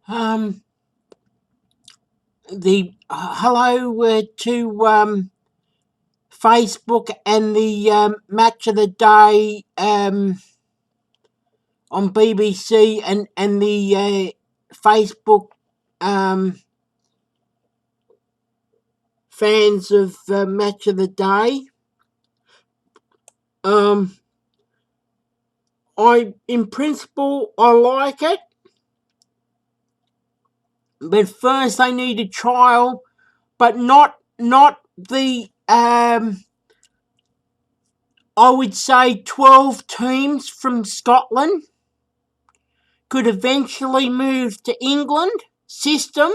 Um, the hello to Facebook and the match of the day on BBC and the Facebook um, fans of match of the day. Um, in principle, I like it, but first they need a trial, but not the I would say 12 teams from Scotland could eventually move to England system,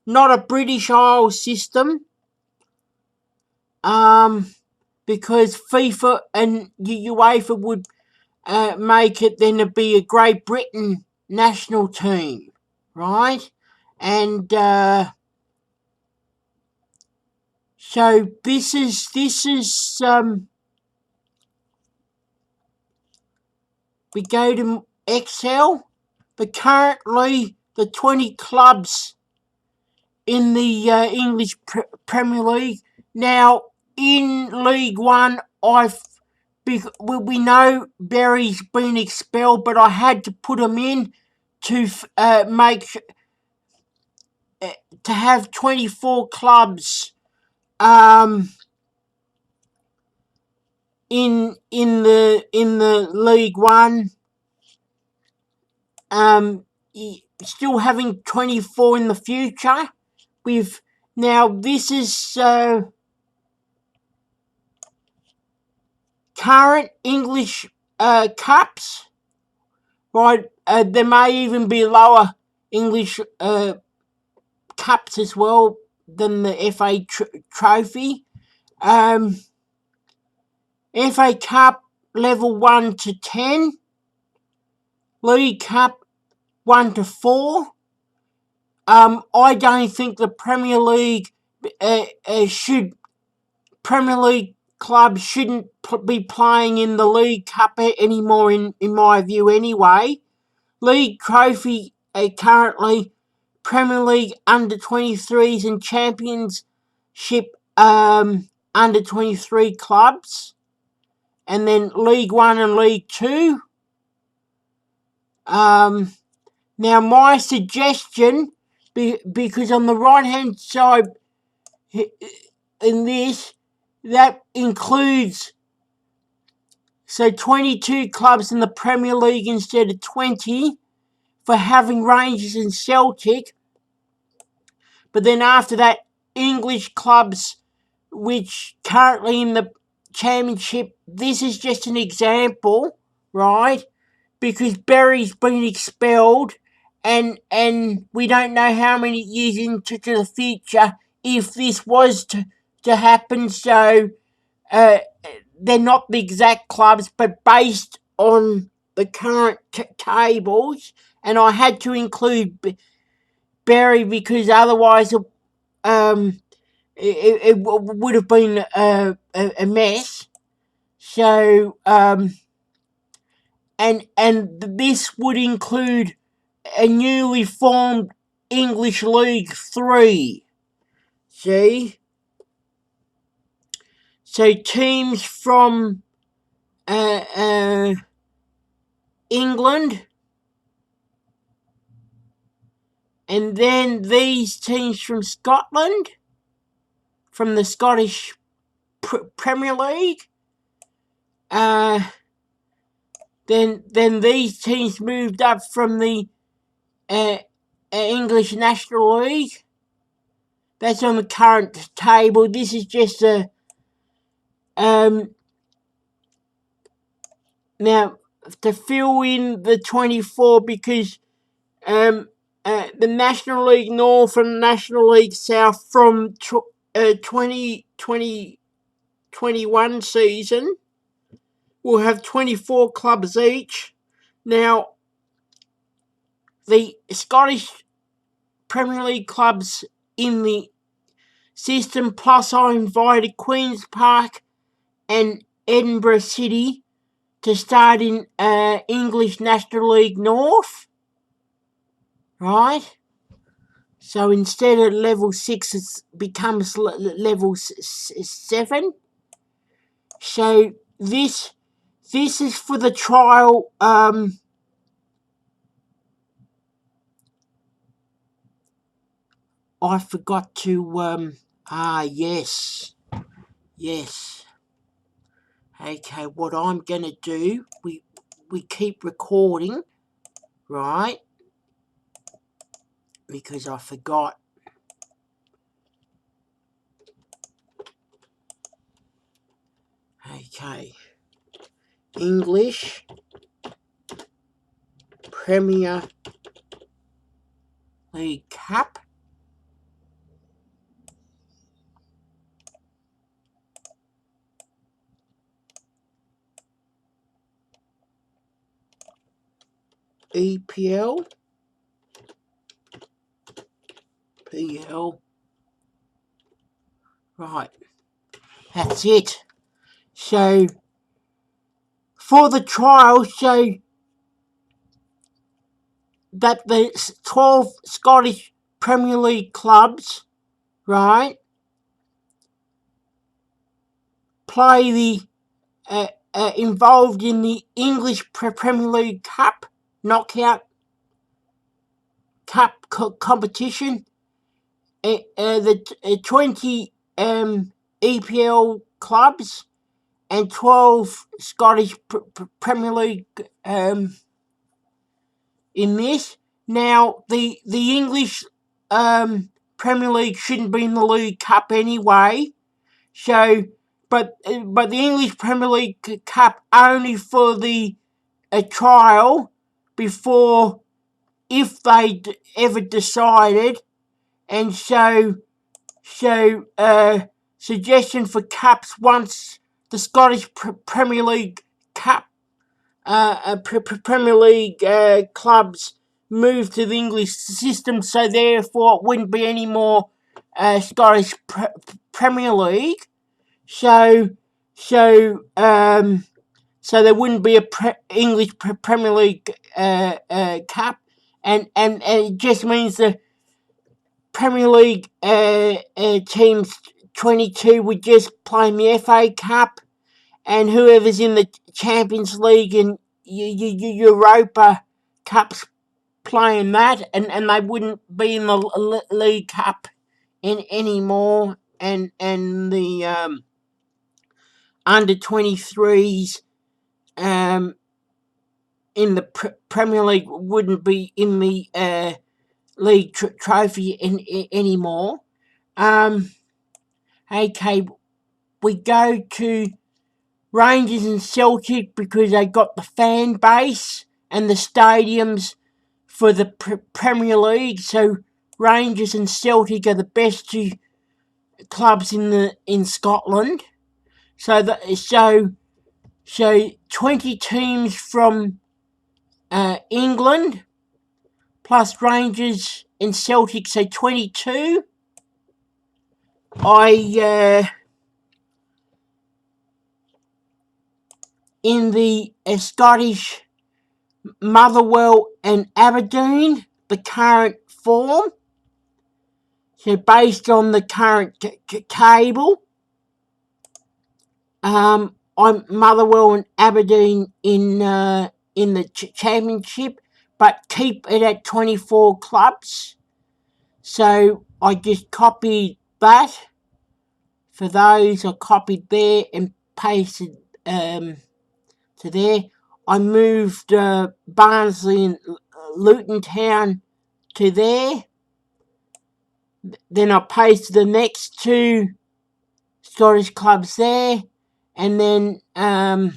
not a British Isles system, because FIFA and UEFA would make it then to be a Great Britain national team, right? And so this is we go to Excel, but currently the 20 clubs in the English Premier League. Now, in League One, we know Barry's been expelled, but I had to put him in to make to have 24 clubs in the League One. Still having 24 in the future. With now this is current English cups, right? There may even be lower English cups as well than the FA Trophy. FA Cup level 1 to 10, League Cup 1 to 4. I don't think the Premier League Premier League clubs shouldn't be playing in the League Cup anymore, in my view anyway. League Trophy currently Premier League under 23s and Championship under 23 clubs, and then League 1 and League 2. Now my suggestion, because on the right hand side in this, that includes 22 clubs in the Premier League instead of 20 for having Rangers and Celtic. But then after that, English clubs which currently in the Championship, this is just an example, right? Because Barry's been expelled, and we don't know how many years into the future if this was to happen. So they're not the exact clubs, but based on the current tables, and I had to include Barry because otherwise it would have been a mess. So and this would include a newly formed English League 3. See? So teams from England, and then these teams from Scotland, from the Scottish Premier League. Then these teams moved up from the English National League. That's on the current table. This is just a now to fill in the 24, because the National League North and National League South from 2021 season will have 24 clubs each. Now, the Scottish Premier League clubs in the system, plus I invited Queen's Park and Edinburgh City to start in English National League North, right? So instead of level 6, it becomes level 7. So this is for the trial. I forgot to yes. Okay, what I'm gonna do, we keep recording, right? Because I forgot. Okay. English Premier League Cup. EPL. PL. Right. That's it. So, for the trial, so that the 12 Scottish Premier League clubs, right, play the involved in the English Premier League Cup knockout cup competition. The 20 EPL clubs and 12 Scottish Premier League in this. Now, the English Premier League shouldn't be in the League Cup anyway. So, but the English Premier League Cup only for the trial before, if they ever decided, and so suggestion for cups once the Scottish Premier League Cup Premier League clubs move to the English system, so therefore it wouldn't be any more Scottish Premier League. So there wouldn't be a English Premier League Cup, and it just means the Premier League teams 22 would just play in the FA Cup, and whoever's in the Champions League and Europa Cups playing that, and they wouldn't be in the League Cup anymore, and the under 23s in the Premier League wouldn't be in the league trophy anymore. Okay, we go to Rangers and Celtic because they got the fan base and the stadiums for the Premier League. So Rangers and Celtic are the best two clubs in Scotland. So 20 teams from England plus Rangers and Celtic, so 22. In the Scottish Motherwell and Aberdeen, the current form. So based on the current table, I'm Motherwell and Aberdeen in the championship, but keep it at 24 clubs. So I just copied that. For those, I copied there and pasted to there. I moved Barnsley and Luton Town to there. Then I pasted the next two Scottish clubs there, and then and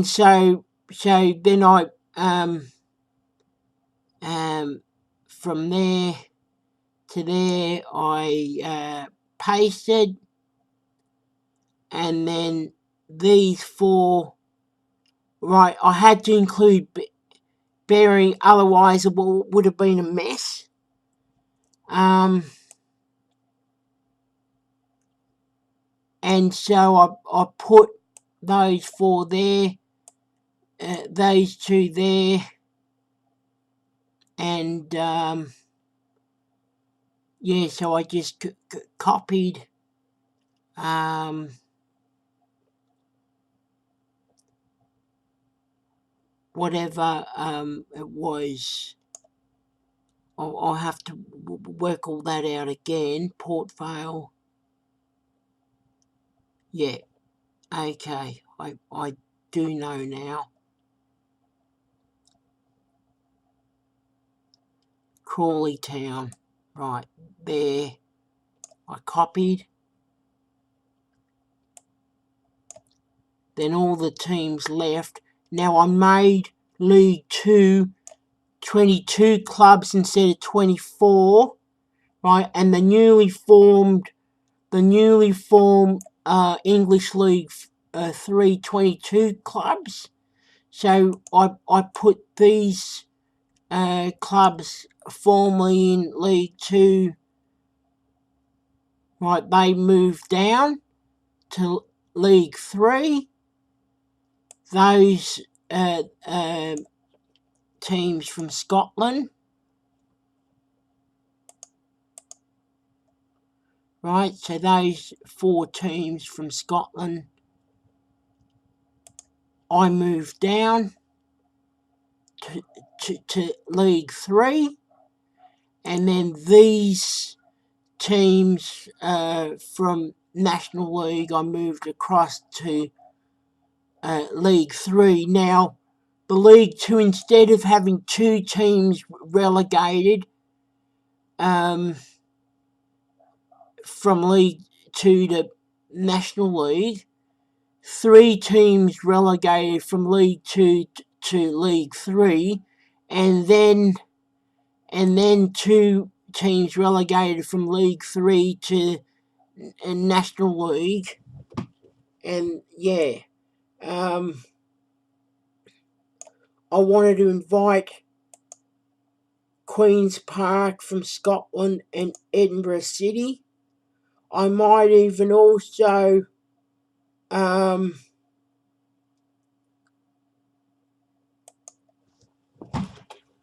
so then I from there to there I pasted, and then these four. Right, I had to include Berry, otherwise it would have been a mess. And so I put those four there, those two there, and yeah, so I just copied whatever it was. I'll have to work all that out again. Port Vale. Yeah, okay, I do know now. Crawley Town, right, there. I copied. Then all the teams left. Now I made League 2 22 clubs instead of 24, right? And the newly formed English League 3 22 clubs. So I put these clubs formerly in League 2, right? They moved down to League 3. Those teams from Scotland, right? So those 4 teams from Scotland, I moved down to League 3, and then these teams from National League, I moved across to League 3. Now, the League 2, instead of having 2 teams relegated from League 2 to National League, 3 teams relegated from League 2 to League 3, and then 2 teams relegated from League 3 to National League. And yeah, I wanted to invite Queen's Park from Scotland and Edinburgh City. I might even also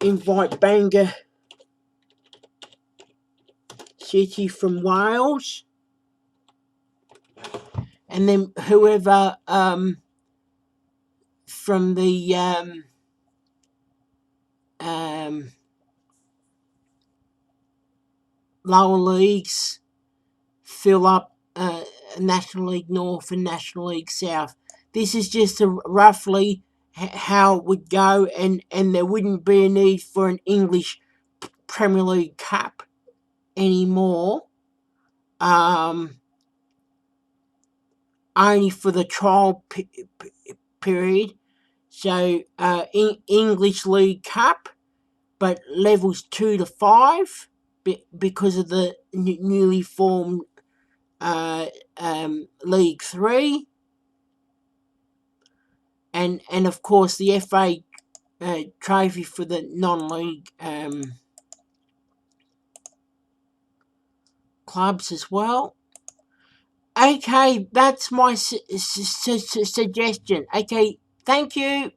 invite Bangor City from Wales, and then whoever from the lower leagues fill up National League North and National League South. This is just roughly how it would go, and there wouldn't be a need for an English Premier League Cup anymore. Only for the trial period. So English League Cup, but levels 2 to 5 because of the newly formed League 3, and of course the FA trophy for the non-league clubs as well. Okay, that's my suggestion. Okay, thank you.